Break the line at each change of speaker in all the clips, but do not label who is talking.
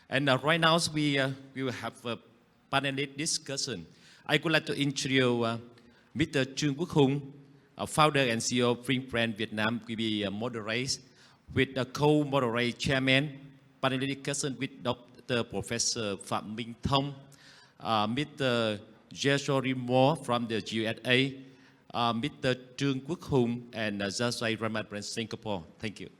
And right now we will have a panelist discussion. I would like to introduce Mr. Trương Quốc Hùng, founder and CEO of Print Brand Vietnam, will be moderate with a co-moderate chairman, panelist discussion with Dr. Professor Phạm Minh Thông, Mr. Jerry Moore from the USA, Mr. Trương Quốc Hùng, and Zasai Ramat from Singapore. Thank you.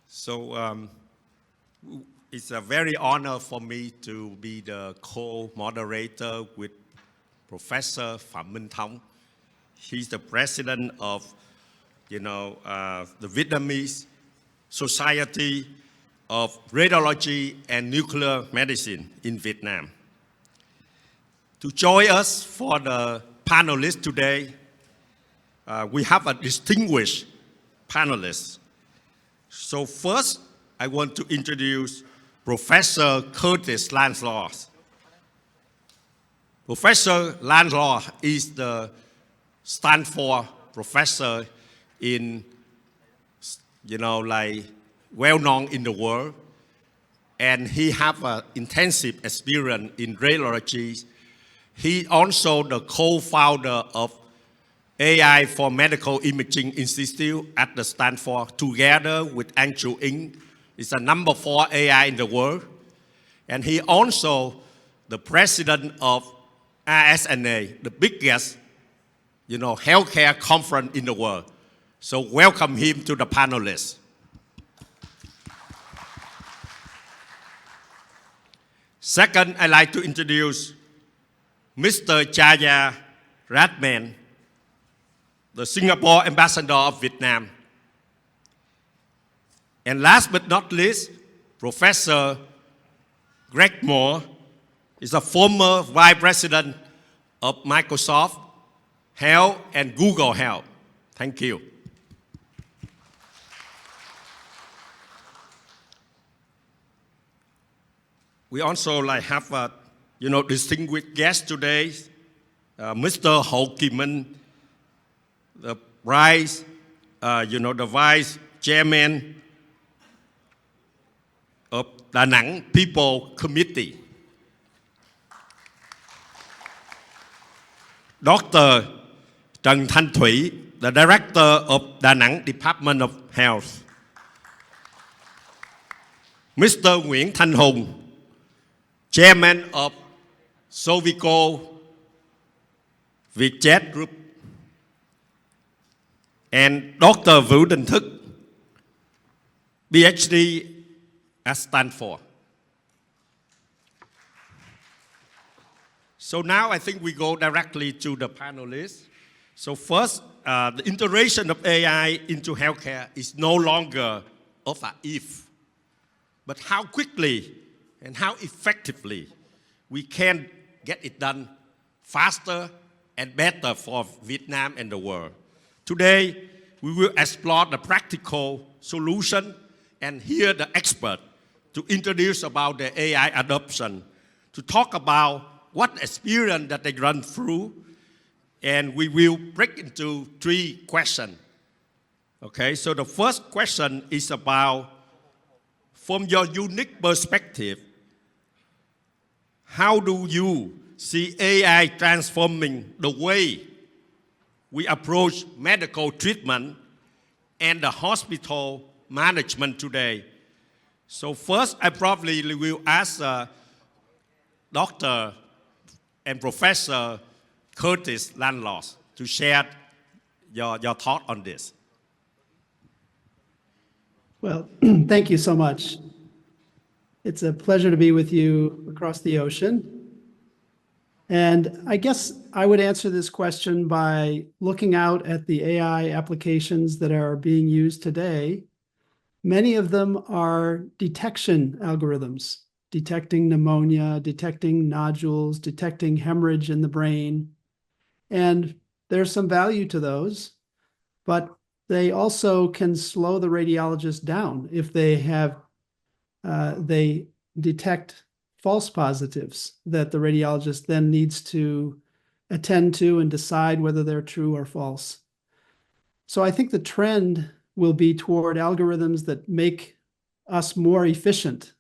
So it's a very honor for me to be the co-moderator with Professor Phạm Minh Thông. He's the president of, the Vietnamese Society of Radiology and Nuclear Medicine in Vietnam. To join us for the panelists today, we have a distinguished panelist. So first, I want to introduce Professor Curtis Lanslaw. Professor Lanslaw is the Stanford professor in, well-known in the world. And he have an intensive experience in radiology. He also the co-founder of AI for Medical Imaging Institute at the Stanford, together with Andrew Ng. It's the number 4 AI in the world. And he also the president of RSNA, the biggest, healthcare conference in the world. So welcome him to the panelists. Second, I'd like to introduce Mr. Chaya Ratman, the Singapore ambassador of Vietnam. And last but not least, Professor Greg Moore is a former vice president of Microsoft Health and Google Health. Thank you. We also have a distinguished guest today, Mr. Hồ Kim Minh, the vice, the vice chairman of Đà Nẵng People Committee. Dr. Trần Thanh Thủy, the director of Đà Nẵng Department of Health. Mr. Nguyễn Thanh Hùng, chairman of Sovico Vietjet Group. And Dr. Vũ Đình Thức, PhD at Stanford. So now I think we go directly to the panelists. So first, the integration of AI into healthcare is no longer of an if, but how quickly and how effectively we can get it done faster and better for Vietnam and the world. Today, we will explore the practical solution and hear the expert to introduce about the AI adoption, to talk about what experience that they run through, and we will break into 3 questions. Okay, so the first question is about, from your unique perspective, how do you see AI transforming the way we approach medical treatment and the hospital management today? So first, I probably will ask Dr. and Professor Curtis Lanslaw to share your thought on this.
Well, thank you so much. It's a pleasure to be with you across the ocean. And I guess I would answer this question by looking out at the AI applications that are being used today, Many of them are detection algorithms, detecting pneumonia, detecting nodules, detecting hemorrhage in the brain. And there's some value to those, but they also can slow the radiologist down if they detect false positives that the radiologist then needs to attend to and decide whether they're true or false. So I think the trend will be toward algorithms that make us more efficient.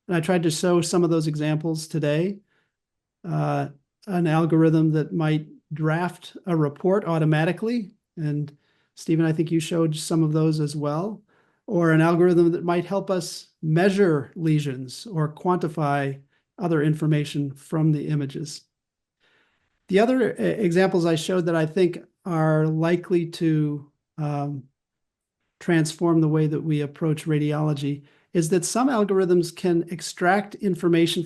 And I tried to show some of those examples today. An algorithm that might draft a report automatically, and Stephen, I think you showed some of those as well, or an algorithm that might help us measure lesions or quantify other information from the images. The other examples I showed that I think are likely to transform the way that we approach radiology is that some algorithms can extract information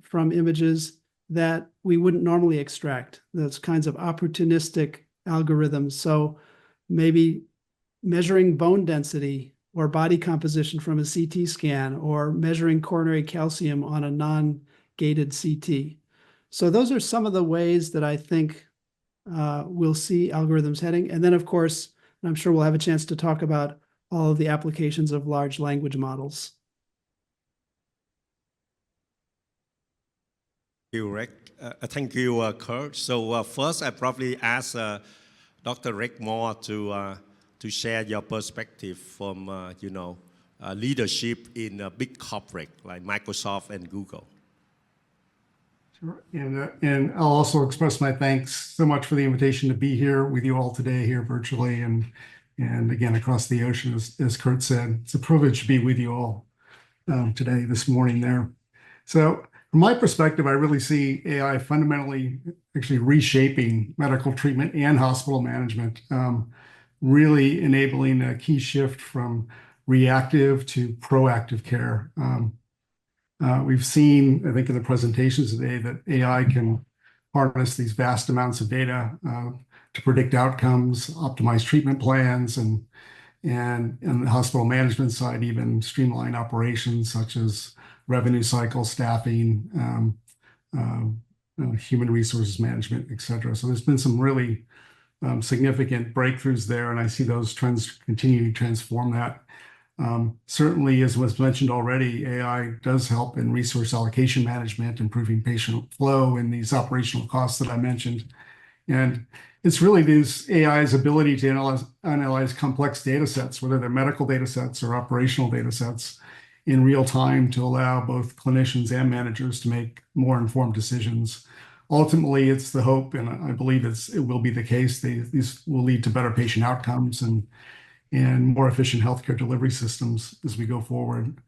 from images that we wouldn't normally extract, those kinds of opportunistic algorithms. So maybe measuring bone density or body composition from a CT scan, or measuring coronary calcium on a non-gated CT. So those are some of the ways that I think we'll see algorithms heading. And then, of course, I'm sure we'll have a chance to talk about all of the applications of large language models.
Thank you, Rick. Thank you, Kurt. So first, I probably ask Dr. Rick Moore to share your perspective from leadership in a big corporate like Microsoft and Google.
Sure. And I'll also express my thanks so much for the invitation to be here with you all today, here virtually, and again across the ocean, as Kurt said. It's a privilege to be with you all today, this morning there. So from my perspective, I really see AI fundamentally actually reshaping medical treatment and hospital management, really enabling a key shift from reactive to proactive care. We've seen, I think, in the presentations today that AI can harness these vast amounts of data to predict outcomes, optimize treatment plans, and on the hospital management side, even streamline operations such as revenue cycle, staffing, human resources management, et cetera. So there's been some really significant breakthroughs there, and I see those trends continuing to transform that. Certainly, as was mentioned already, AI does help in resource allocation management, improving patient flow, and these operational costs that I mentioned. And it's really this AI's ability to analyze complex data sets, whether they're medical data sets or operational data sets, in real time to allow both clinicians and managers to make more informed decisions. Ultimately, it's the hope, and I believe it will be the case, these will lead to better patient outcomes and more efficient healthcare delivery systems as we go forward.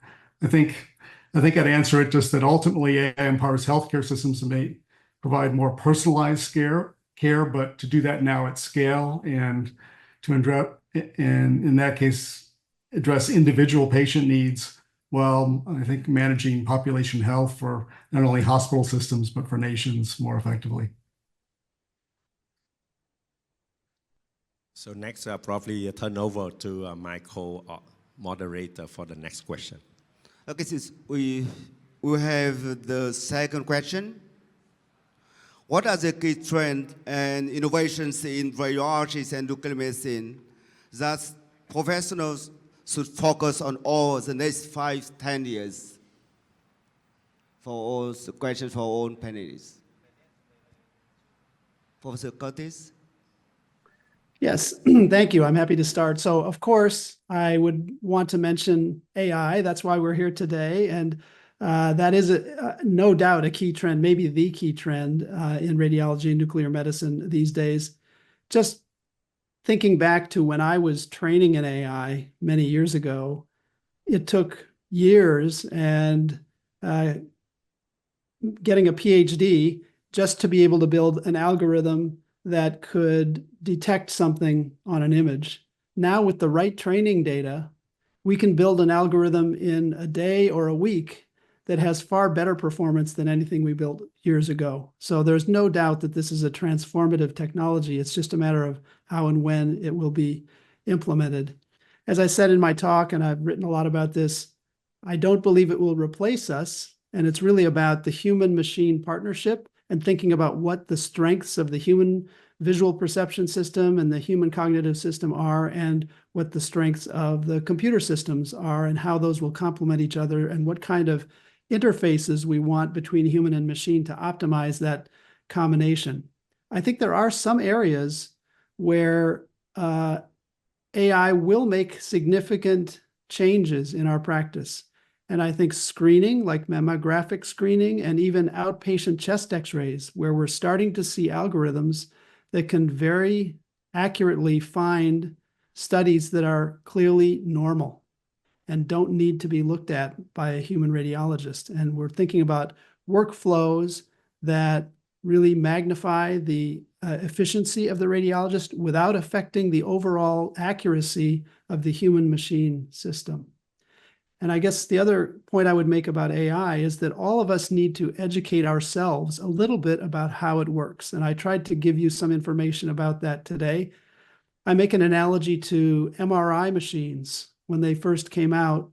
I think I'd answer it just that ultimately AI empowers healthcare systems to provide more personalized care, but to do that now at scale and to address, and in that case, address individual patient needs, while I think managing population health for not only hospital systems, but for nations more effectively.
So next, I'll probably turn over to my co-moderator for the next question.
Okay, since we have the second question. What are the key trends and innovations in radiology and nuclear medicine that professionals should focus on over the next 5-10 years? For all the questions for all panelists. Professor Curtis?
Yes, thank you. I'm happy to start. So, of course, I would want to mention AI. That's why we're here today. And that is no doubt a key trend, maybe the key trend in radiology and nuclear medicine these days. Just thinking back to when I was training in AI many years ago, it took years and getting a PhD just to be able to build an algorithm that could detect something on an image. Now, with the right training data, we can build an algorithm in a day or a week that has far better performance than anything we built years ago. So there's no doubt that this is a transformative technology. It's just a matter of how and when it will be implemented. as I said in my talk, and I've written a lot about this, I don't believe it will replace us. And it's really about the human-machine partnership and thinking about what the strengths of the human visual perception system and the human cognitive system are, and what the strengths of the computer systems are, and how those will complement each other, and what kind of interfaces we want between human and machine to optimize that combination. I think there are some areas where AI will make significant changes in our practice. And I think screening, like mammographic screening, and even outpatient chest x-rays, where we're starting to see algorithms that can very accurately find studies that are clearly normal and don't need to be looked at by a human radiologist. And we're thinking about workflows that really magnify the efficiency of the radiologist without affecting the overall accuracy of the human-machine system. And I guess the other point I would make about AI is that all of us need to educate ourselves a little bit about how it works. And I tried to give you some information about that today. I make an analogy to MRI machines. When they first came out,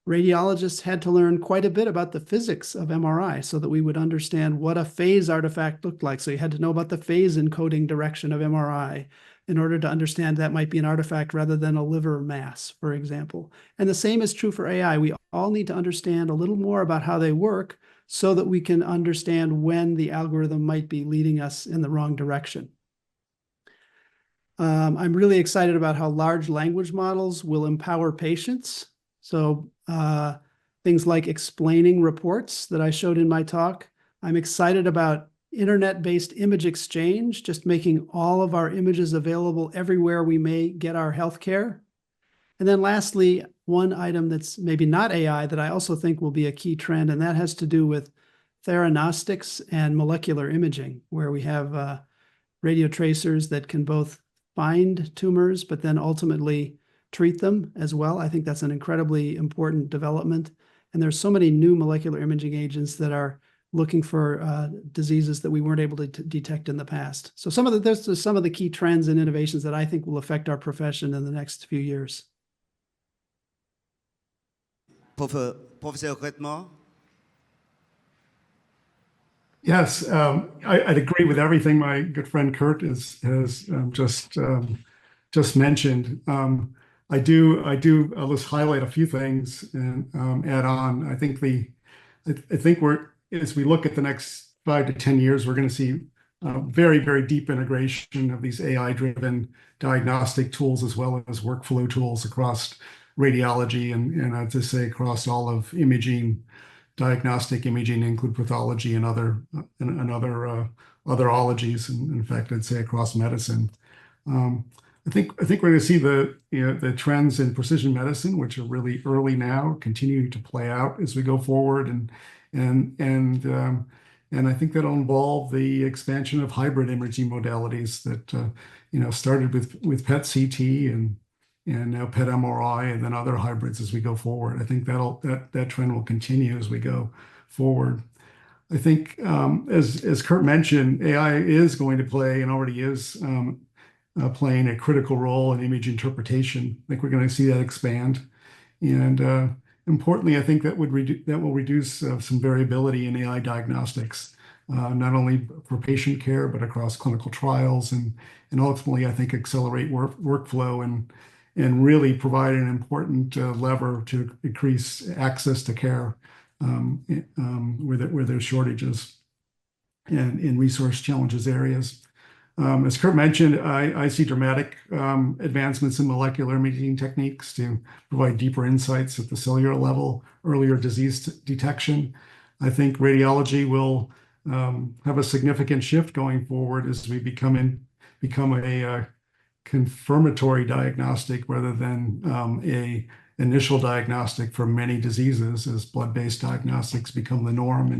radiologists had to learn quite a bit about the physics of MRI so that we would understand what a phase artifact looked like. So you had to know about the phase encoding direction of MRI in order to understand that might be an artifact rather than a liver mass, for example. And the same is true for AI. We all need to understand a little more about how they work so that we can understand when the algorithm might be leading us in the wrong direction. I'm really excited about how large language models will empower patients. So things like explaining reports that I showed in my talk. I'm excited about internet-based image exchange, just making all of our images available everywhere we may get our healthcare. And then lastly, one item that's maybe not AI that I also think will be a key trend, and that has to do with theranostics and molecular imaging, where we have radio tracers that can both find tumors, but then ultimately treat them as well. I think that's an incredibly important development. And there's so many new molecular imaging agents that are looking for diseases that we weren't able to detect in the past. So those are some of the key trends and innovations that I think will affect our profession in the next few years.
Professor Redmore?
Yes, I'd agree with everything my good friend Kurt has just mentioned. I'll just highlight a few things and add on. I think as we look at the next 5 to 10 years, we're going to see very, very deep integration of these AI-driven diagnostic tools as well as workflow tools across radiology and I'd just say across all of imaging, diagnostic imaging, include pathology and other ologies. And in fact, I'd say across medicine. I think we're going to see the trends in precision medicine, which are really early now, continuing to play out as we go forward, and I think that'll involve the expansion of hybrid imaging modalities that started with PET CT and now PET MRI and then other hybrids as we go forward. I think that trend will continue as we go forward. I think as Kurt mentioned, AI is going to play and already is playing a critical role in image interpretation. I think we're going to see that expand. And importantly, I think that will reduce some variability in AI diagnostics, not only for patient care, but across clinical trials and ultimately, I think, accelerate workflow and really provide an important lever to increase access to care where there's shortages and in resource challenges areas. As Kurt mentioned, I see dramatic advancements in molecular imaging techniques to provide deeper insights at the cellular level, earlier disease detection. I think radiology will have a significant shift going forward as we become a confirmatory diagnostic rather than a initial diagnostic for many diseases, as blood-based diagnostics become the norm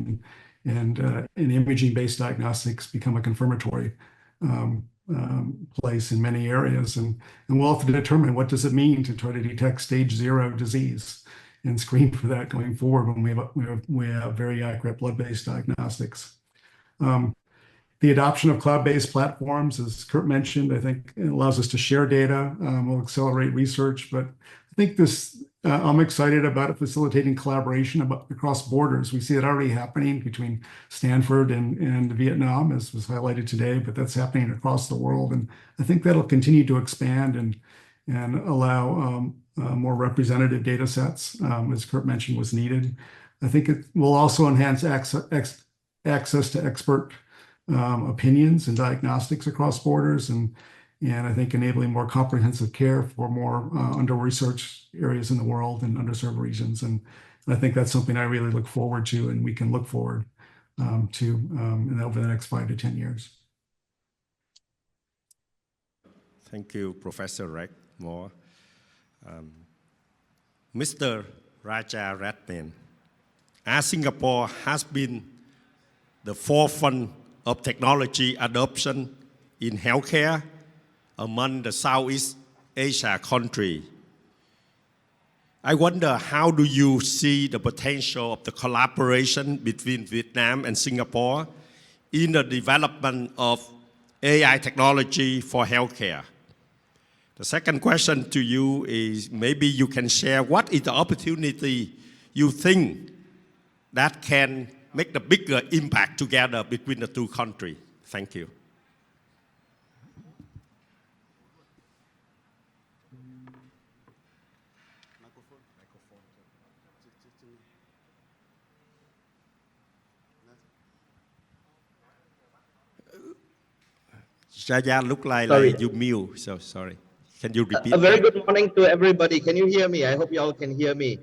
and imaging-based diagnostics become a confirmatory place in many areas. And we'll have to determine what does it mean to try to detect stage 0 disease and screen for that going forward when we have very accurate blood-based diagnostics. The adoption of cloud-based platforms, as Kurt mentioned, I think it allows us to share data, will accelerate research. But I think I'm excited about it facilitating collaboration across borders. We see it already happening between Stanford and Vietnam, as was highlighted today, but that's happening across the world. And I think that'll continue to expand and allow more representative data sets, as Kurt mentioned, was needed. I think it will also enhance access to expert opinions and diagnostics across borders, and I think enabling more comprehensive care for more under-researched areas in the world and underserved regions. And I think that's something I really look forward to, and we can look forward to over the next 5 to 10 years.
Thank you, Professor Rex Moore. Mr. Raja Ratnam, as Singapore has been the forefront of technology adoption in healthcare among the Southeast Asia country, I wonder, how do you see the potential of the collaboration between Vietnam and Singapore in the development of AI technology for healthcare? The second question to you is, maybe you can share what is the opportunity you think that can make the bigger impact together between the two countries. Thank you. Jaya, look like you mute, so sorry. Can you repeat?
A very good morning to everybody. Can you hear me? I hope you all can hear me.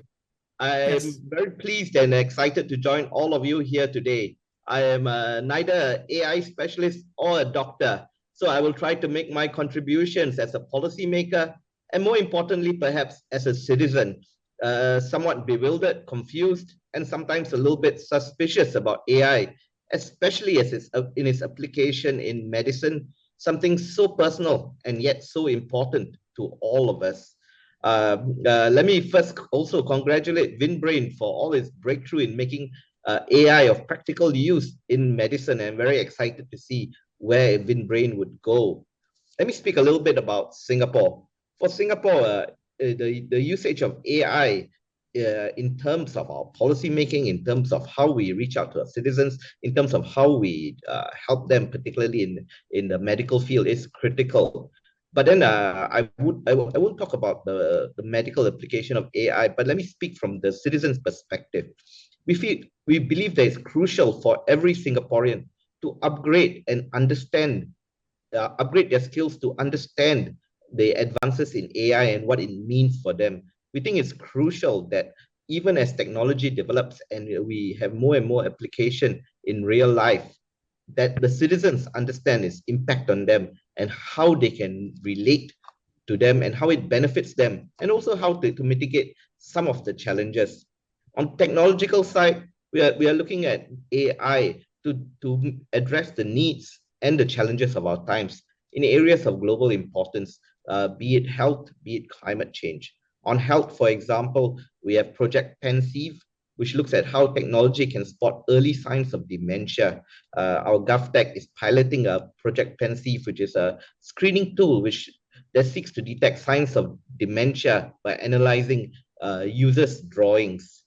I'm very pleased and excited to join all of you here today. I am neither an AI specialist or a doctor, so I will try to make my contributions as a policymaker, and more importantly, perhaps as a citizen, somewhat bewildered, confused, and sometimes a little bit suspicious about AI, especially as in its application in medicine, something so personal and yet so important to all of us. Let me first also congratulate VinBrain for all its breakthrough in making AI of practical use in medicine. I'm very excited to see where VinBrain would go. Let me speak a little bit about Singapore. For Singapore, the usage of AI in terms of our policy making, in terms of how we reach out to our citizens, in terms of how we help them, particularly in the medical field, is critical. But then I won't talk about the medical application of AI, but let me speak from the citizen's perspective. We believe that it's crucial for every Singaporean to upgrade and understand, upgrade their skills to understand the advances in AI and what it means for them. We think it's crucial that even as technology develops and we have more and more application in real life, that the citizens understand its impact on them and how they can relate to them and how it benefits them, and also how to mitigate some of the challenges. On technological side, we are looking at AI to address the needs and the challenges of our times in areas of global importance, be it health, be it climate change. On health, for example, we have Project Pensieve, which looks at how technology can spot early signs of dementia. Our GovTech is piloting a Project Pensieve, which is a screening tool that seeks to detect signs of dementia by analyzing users' drawings.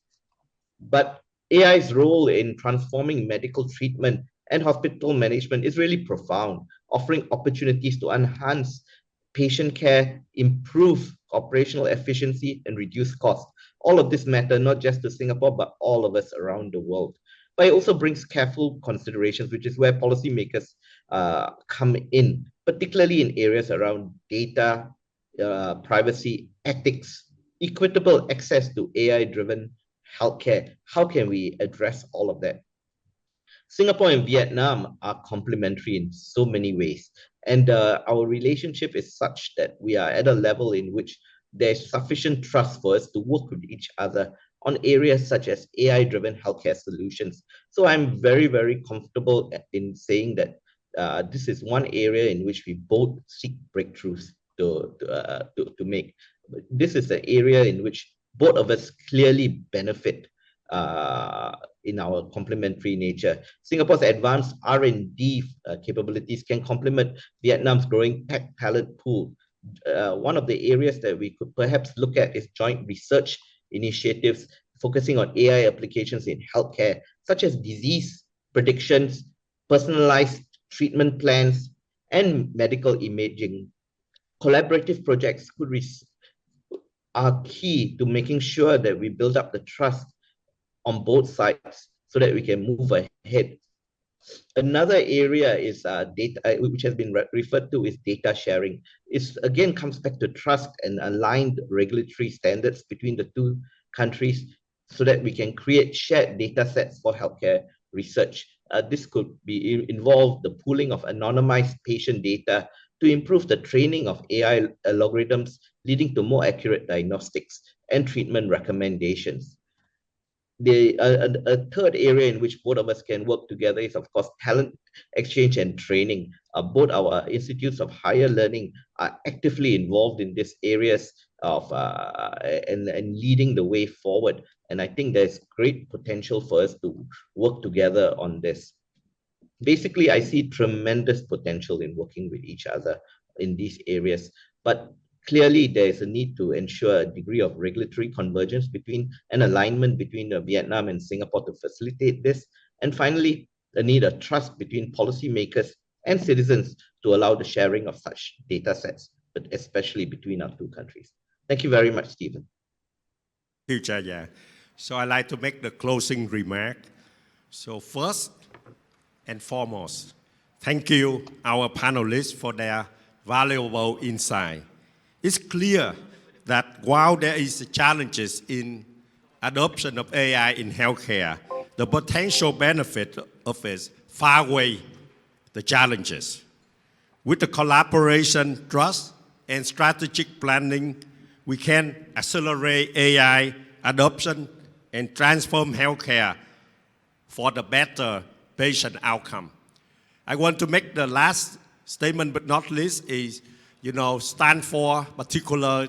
But AI's role in transforming medical treatment and hospital management is really profound, offering opportunities to enhance patient care, improve operational efficiency, and reduce costs. All of this matter not just to Singapore, but all of us around the world. But it also brings careful considerations, which is where policymakers come in, particularly in areas around data, privacy, ethics, equitable access to AI-driven healthcare. How can we address all of that? Singapore and Vietnam are complementary in so many ways. And our relationship is such that we are at a level in which there's sufficient trust for us to work with each other on areas such as AI-driven healthcare solutions. So I'm very, very comfortable in saying that this is one area in which we both seek breakthroughs to make. This is an area in which both of us clearly benefit. in our complementary nature. Singapore's advanced R&D capabilities can complement Vietnam's growing tech talent pool. One of the areas that we could perhaps look at is joint research initiatives focusing on AI applications in healthcare, such as disease predictions, personalized treatment plans, and medical imaging. Collaborative projects are key to making sure that we build up the trust on both sides so that we can move ahead. Another area is data, which has been referred to as data sharing. It again comes back to trust and aligned regulatory standards between the two countries so that we can create shared data sets for healthcare research. This could involve the pooling of anonymized patient data to improve the training of AI algorithms, leading to more accurate diagnostics and treatment recommendations. A third area in which both of us can work together is, of course, talent exchange and training. Both our institutes of higher learning are actively involved in these areas of and leading the way forward. And I think there's great potential for us to work together on this. Basically, I see tremendous potential in working with each other in these areas, but clearly there is a need to ensure a degree of regulatory convergence between and alignment between Vietnam and Singapore to facilitate this. And finally, the need of trust between policymakers and citizens to allow the sharing of such data sets, but especially between our two countries. Thank you very much, Stephen.
Thank you, Chaya. So I'd like to make the closing remark. So first and foremost, thank you, our panelists, for their valuable insight. It's clear that while there is challenges in adoption of AI in healthcare, the potential benefit of it far outweigh the challenges. With the collaboration, trust, and strategic planning, we can accelerate AI adoption and transform healthcare for the better patient outcome. I want to make the last statement, but not least, is, stand for particular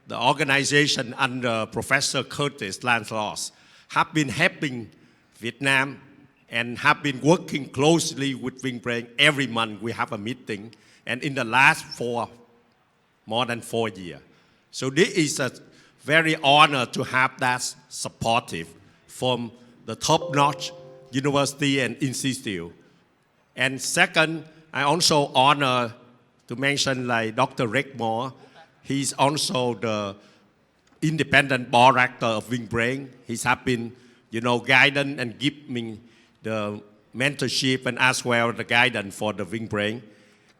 the organization under Professor Curtis Lancelot have been helping Vietnam and have been working closely with VinBrain. Every month we have a meeting, and in the last more than 4 years. So this is a very honor to have that supportive from the top-notch university and institute. And second, I also honor to mention like Dr. Rick Moore. He's also the independent board director of VinBrain. He's have been, guiding and give me the mentorship and as well the guidance for the VinBrain.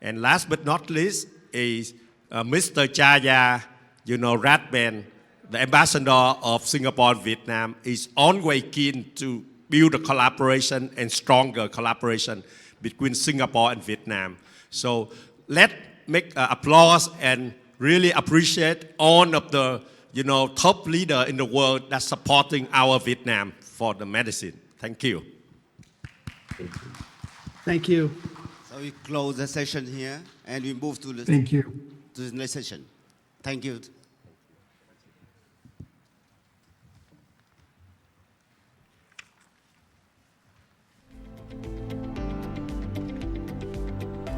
And last but not least is Mr. Chaya, Radman, the ambassador of Singapore and Vietnam, is always keen to build a collaboration and stronger collaboration between Singapore and Vietnam. So let's make applause and really appreciate all of the top leader in the world that's supporting our Vietnam for the medicine. Thank you.
Thank you.
So we close the session here and we move to the,
Thank you.
to the next session. Thank you.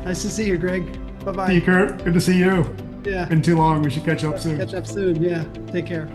Nice to see you, Greg. Bye-bye.
See you, Kurt. Good to see you.
Yeah.
Been too long. We should catch up soon.
Catch up soon. Yeah. Take care.